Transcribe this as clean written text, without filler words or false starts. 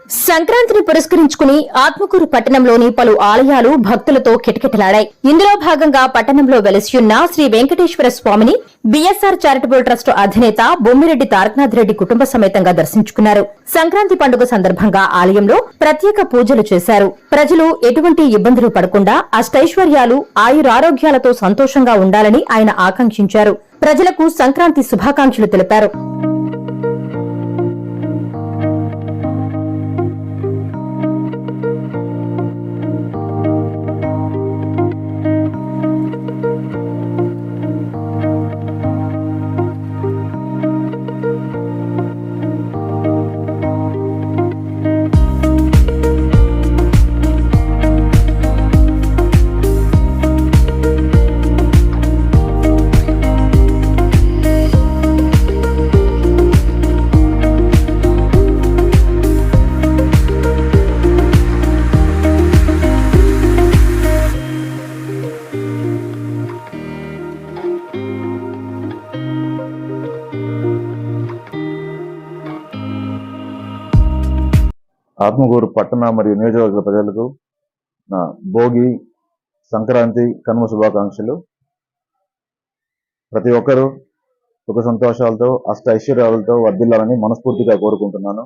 సంక్రాంతిని పురస్కరించుకుని ఆత్మకూరు పట్టణంలోని పలు ఆలయాలు భక్తులతో కిటకిటలాడాయి. ఇందులో భాగంగా పట్టణంలో వెలసియున్న శ్రీ వెంకటేశ్వర స్వామిని బీఎస్ఆర్ చారిటబుల్ ట్రస్ట్ అధినేత బొమ్మిరెడ్డి తారకనాథ్ రెడ్డి కుటుంబ సమేతంగా దర్శించుకున్నారు. సంక్రాంతి పండుగ సందర్భంగా ఆలయంలో ప్రత్యేక పూజలు చేశారు. ప్రజలు ఎటువంటి ఇబ్బందులు పడకుండా అష్టైశ్వర్యాలు ఆయురారోగ్యాలతో సంతోషంగా ఉండాలని ఆయన ఆకాంక్షించారు. ప్రజలకు సంక్రాంతి శుభాకాంక్షలు తెలిపారు. ఆత్మకూరు పట్టణ మరియు నియోజకవర్గ ప్రజలకు నా భోగి, సంక్రాంతి, కనుమ శుభాకాంక్షలు. ప్రతి ఒక్కరూ సుఖ సంతోషాలతో అష్ట ఐశ్వర్యాలతో వర్ధిల్లాలని మనస్ఫూర్తిగా కోరుకుంటున్నాను.